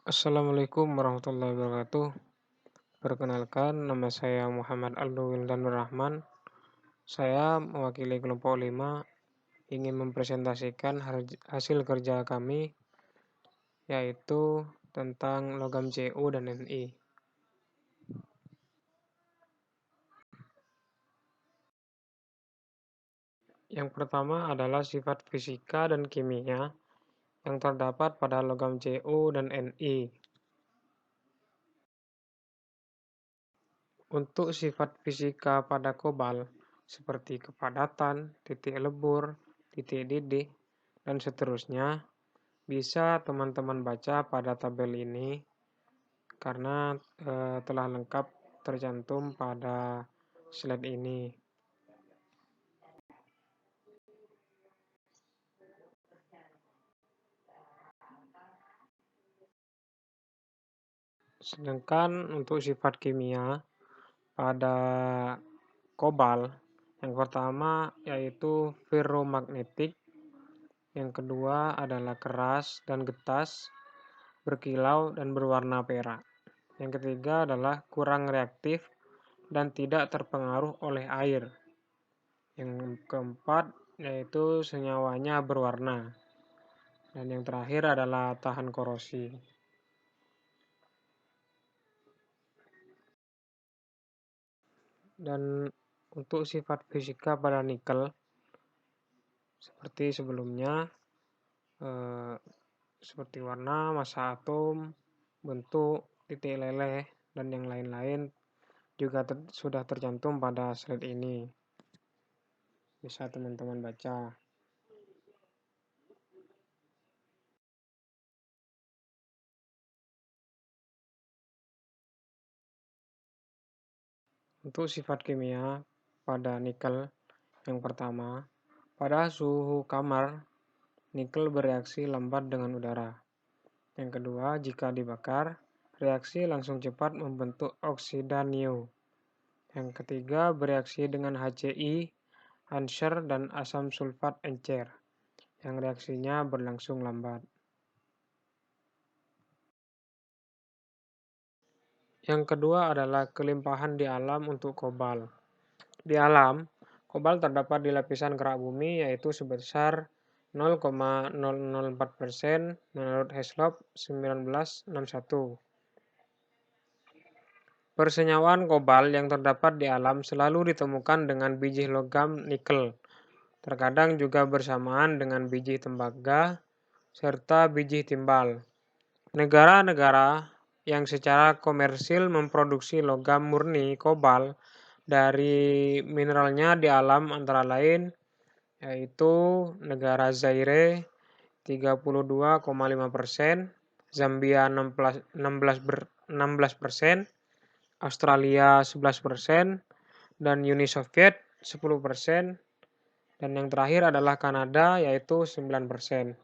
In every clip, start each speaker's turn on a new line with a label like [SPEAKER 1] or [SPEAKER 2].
[SPEAKER 1] Assalamualaikum warahmatullahi wabarakatuh. Perkenalkan, nama saya Muhammad Aldo Wildanur Rahman. Saya mewakili kelompok 5 ingin mempresentasikan hasil kerja kami, yaitu tentang logam Cu dan Ni. Yang pertama adalah sifat fisika dan kimia yang terdapat pada logam Cu dan Ni. Untuk sifat fisika pada kobal, seperti kepadatan, titik lebur, titik didih, dan seterusnya, bisa teman-teman baca pada tabel ini karena telah lengkap tercantum pada slide ini. Sedangkan untuk sifat kimia pada kobal, yang pertama yaitu ferromagnetik, yang kedua adalah keras dan getas, berkilau dan berwarna perak. Yang ketiga adalah kurang reaktif dan tidak terpengaruh oleh air. Yang keempat yaitu senyawanya berwarna. Dan yang terakhir adalah tahan korosi. Dan untuk sifat fisika pada nikel, seperti sebelumnya, seperti warna, massa atom, bentuk, titik leleh, dan yang lain-lain juga sudah tercantum pada slide ini. Bisa teman-teman baca. Untuk sifat kimia pada nikel, yang pertama, pada suhu kamar, nikel bereaksi lambat dengan udara. Yang kedua, jika dibakar, reaksi langsung cepat membentuk oksida neu. Yang ketiga, bereaksi dengan HCl, Hanser, dan asam sulfat encer, yang reaksinya berlangsung lambat. Yang kedua adalah kelimpahan di alam untuk kobal. Di alam, kobal terdapat di lapisan kerak bumi yaitu sebesar 0,004% menurut Heslop 1961. Persenyawaan kobal yang terdapat di alam selalu ditemukan dengan biji logam nikel, terkadang juga bersamaan dengan biji tembaga serta biji timbal. Negara-negara yang secara komersil memproduksi logam murni kobal dari mineralnya di alam antara lain yaitu negara Zaire 32,5%, Zambia 16%, Australia 11%, dan Uni Soviet 10%, dan yang terakhir adalah Kanada yaitu 9%.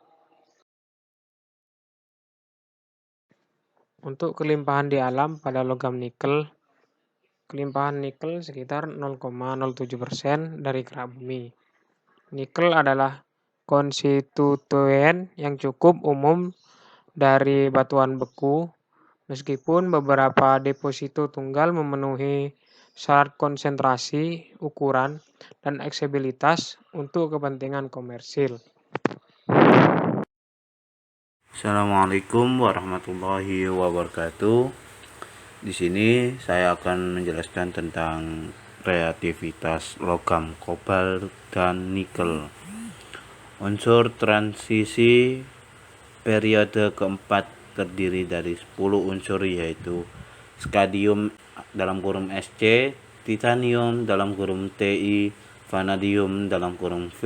[SPEAKER 1] Untuk kelimpahan di alam pada logam nikel, kelimpahan nikel sekitar 0,07% dari kerak bumi. Nikel adalah konstituen yang cukup umum dari batuan beku, meskipun beberapa deposito tunggal memenuhi syarat konsentrasi, ukuran, dan aksesibilitas untuk kepentingan komersil.
[SPEAKER 2] Assalamualaikum warahmatullahi wabarakatuh. Di sini saya akan menjelaskan tentang reaktivitas logam kobal dan nikel. Unsur transisi periode keempat terdiri dari 10 unsur yaitu skadium dalam kurung Sc, titanium dalam kurung Ti, vanadium dalam kurung V,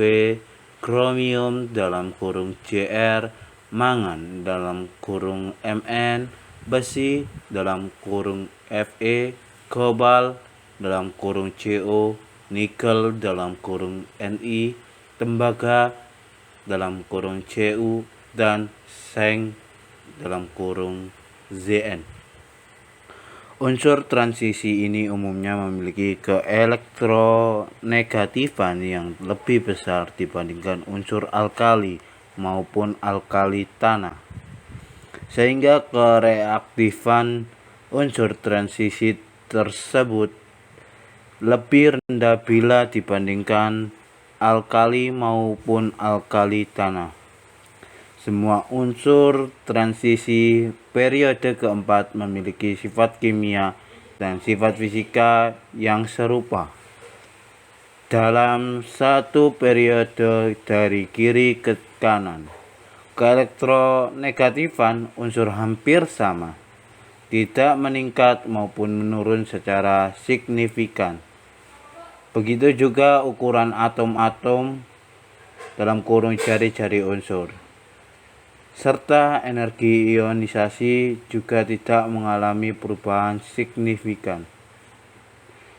[SPEAKER 2] kromium dalam kurung Jr, mangan dalam kurung Mn, besi dalam kurung Fe, kobal dalam kurung Co, nikel dalam kurung Ni, tembaga dalam kurung Cu, dan seng dalam kurung Zn. Unsur transisi ini umumnya memiliki keelektronegatifan yang lebih besar dibandingkan unsur alkali maupun alkali tanah. sehingga kereaktifan unsur transisi tersebut lebih rendah bila dibandingkan alkali maupun alkali tanah. Semua unsur transisi periode keempat memiliki sifat kimia dan sifat fisika yang serupa. Dalam satu periode dari kiri ke kanan, keelektronegatifan unsur hampir sama, tidak meningkat maupun menurun secara signifikan. Begitu juga ukuran atom-atom dalam kurung jari-jari unsur, serta energi ionisasi juga tidak mengalami perubahan signifikan.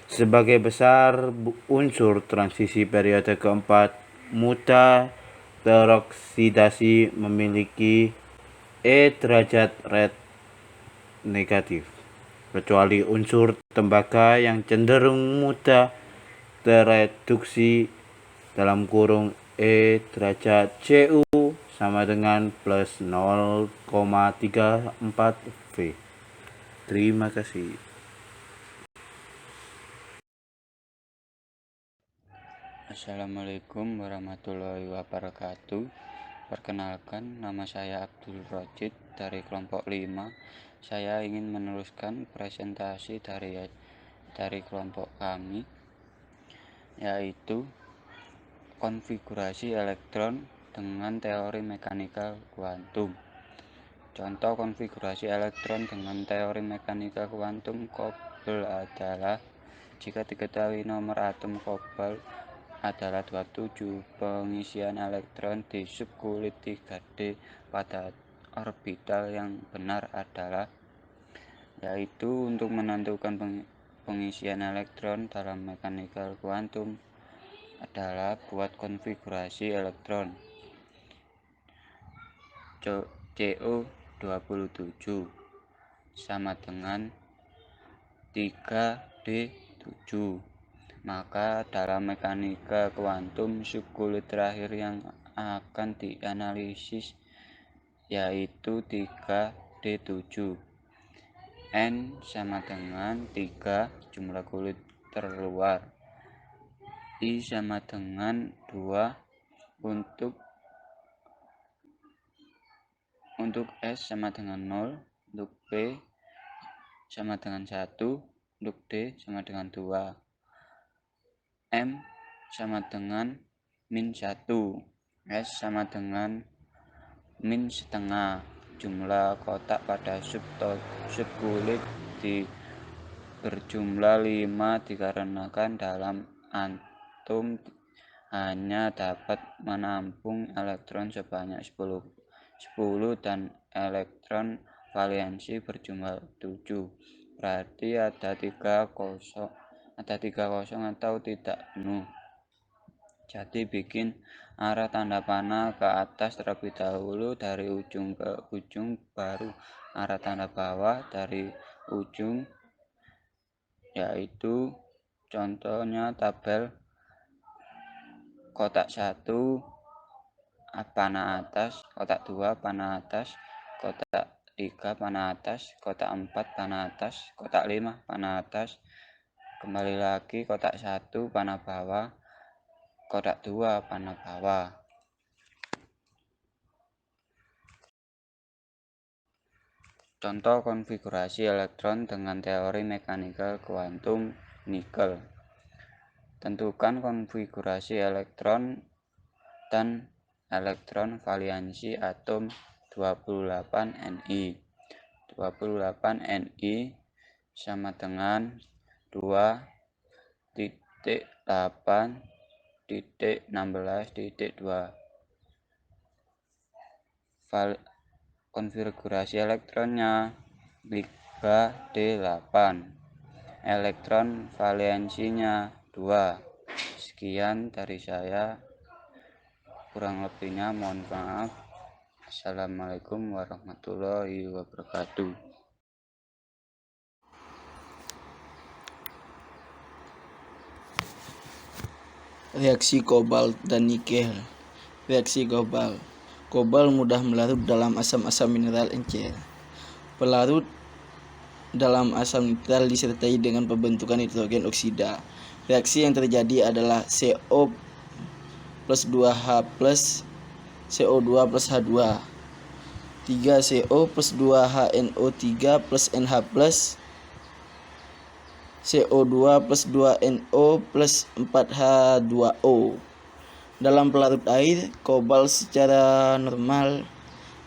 [SPEAKER 2] Sebagai besar unsur transisi periode keempat mudah teroksidasi memiliki E derajat red negatif, kecuali unsur tembaga yang cenderung mudah tereduksi dalam kurung E derajat Cu sama dengan plus 0,34 V. Terima kasih.
[SPEAKER 3] Assalamualaikum warahmatullahi wabarakatuh. Perkenalkan, nama saya Abdul Rojid dari kelompok 5. Saya ingin meneruskan presentasi dari kelompok kami, yaitu konfigurasi elektron dengan teori mekanika kuantum. Contoh konfigurasi elektron dengan teori mekanika kuantum kobalt adalah jika diketahui nomor atom kobalt adalah 27, pengisian elektron di subkulit 3D pada orbital yang benar adalah, yaitu untuk menentukan pengisian elektron dalam mekanika kuantum adalah buat konfigurasi elektron CO27 sama dengan 3D7. Maka dalam mekanika kuantum subkulit terakhir yang akan dianalisis yaitu 3D7. N sama dengan 3 jumlah kulit terluar. I sama dengan 2 untuk S sama dengan 0, untuk P sama dengan 1, untuk D sama dengan 2. M sama dengan min 1, S sama dengan min setengah. Jumlah kotak pada subkulit berjumlah 5 dikarenakan dalam atom hanya dapat menampung elektron sebanyak 10 dan elektron valensi berjumlah 7. Berarti ada 3 kosong atau tidak penuh. Jadi bikin arah tanda panah ke atas terlebih dahulu dari ujung ke ujung, baru arah tanda bawah dari ujung, yaitu contohnya tabel kotak 1 panah atas, kotak 2 panah atas, kotak 3 panah atas, kotak 4 panah atas, kotak 5 panah atas, kembali lagi kotak 1 panah bawah, kotak 2 panah bawah. Contoh konfigurasi elektron dengan teori mekanika kuantum nikel. Tentukan konfigurasi elektron dan elektron valensi atom 28 Ni. 28 Ni sama dengan 2.8.16.2. Konfigurasi elektronnya 3D8, elektron valensinya 2. Sekian dari saya, kurang lebihnya mohon maaf. Assalamualaikum warahmatullahi wabarakatuh.
[SPEAKER 4] Reaksi kobalt dan nikel. Reaksi kobalt Kobalt mudah melarut dalam asam-asam mineral encer. Pelarut dalam asam nitral disertai dengan pembentukan nitrogen oksida. Reaksi yang terjadi adalah CO plus 2H plus CO2 plus H2, 3CO plus 2HNO3 plus NH plus CO2 plus 2NO plus 4H2O. Dalam pelarut air, kobalt secara normal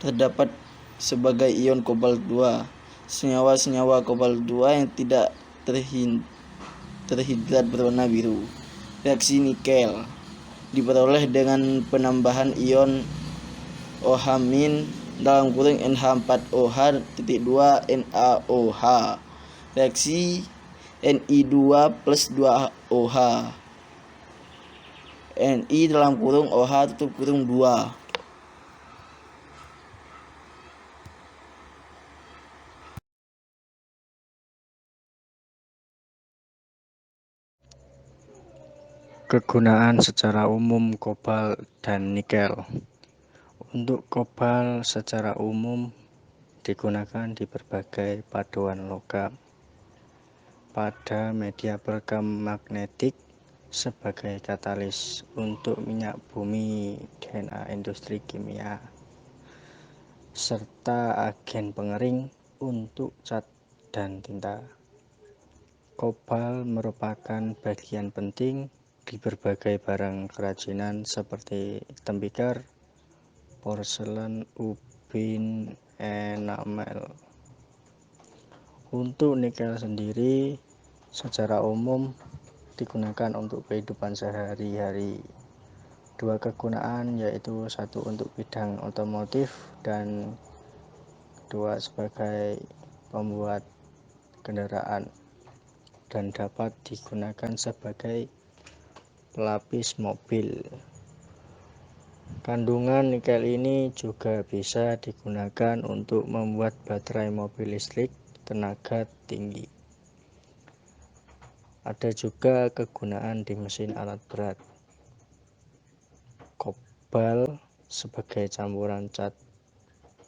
[SPEAKER 4] terdapat sebagai ion kobalt 2. Senyawa-senyawa kobalt 2 yang tidak terhidrat berwarna biru. Reaksi nikel diperoleh dengan penambahan ion OH- dalam kurung NH4OH-2 NaOH. Reaksi Ni2 plus 2OH. Ni dalam kurung OH tutup kurung 2.
[SPEAKER 5] Kegunaan secara umum kobalt dan nikel. Untuk kobalt secara umum digunakan di berbagai paduan logam pada media perekam magnetik sebagai katalis untuk minyak bumi, DNA industri kimia, serta agen pengering untuk cat dan tinta. Kobalt merupakan bagian penting di berbagai barang kerajinan seperti tembikar, porselen, ubin, enamel. Untuk nikel sendiri secara umum digunakan untuk kehidupan sehari-hari. Dua kegunaan yaitu satu untuk bidang otomotif dan dua sebagai pembuat kendaraan, dan dapat digunakan sebagai pelapis mobil. Kandungan nikel ini juga bisa digunakan untuk membuat baterai mobil listrik tenaga tinggi. Ada juga kegunaan di mesin alat berat. Kobalt sebagai campuran cat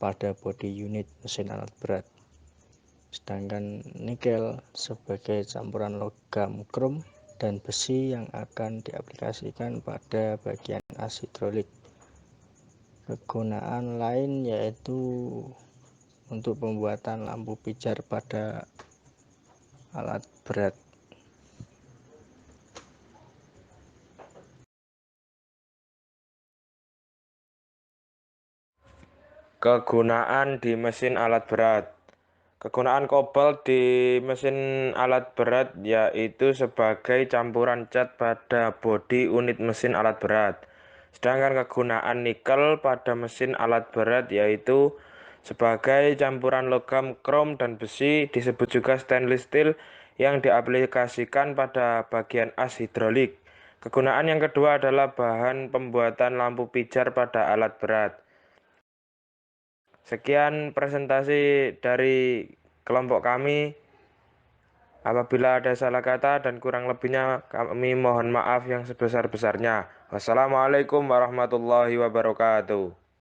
[SPEAKER 5] pada bodi unit mesin alat berat, sedangkan nikel sebagai campuran logam krom dan besi yang akan diaplikasikan pada bagian as hidrolik. Kegunaan lain yaitu untuk pembuatan lampu pijar pada alat berat.
[SPEAKER 1] Kegunaan di mesin alat berat. Kegunaan kobalt di mesin alat berat yaitu sebagai campuran cat pada bodi unit mesin alat berat. Sedangkan kegunaan nikel pada mesin alat berat yaitu sebagai campuran logam krom dan besi, disebut juga stainless steel, yang diaplikasikan pada bagian as hidrolik. Kegunaan yang kedua adalah bahan pembuatan lampu pijar pada alat berat. Sekian presentasi dari kelompok kami. Apabila ada salah kata dan kurang lebihnya, kami mohon maaf yang sebesar-besarnya. Wassalamualaikum warahmatullahi wabarakatuh.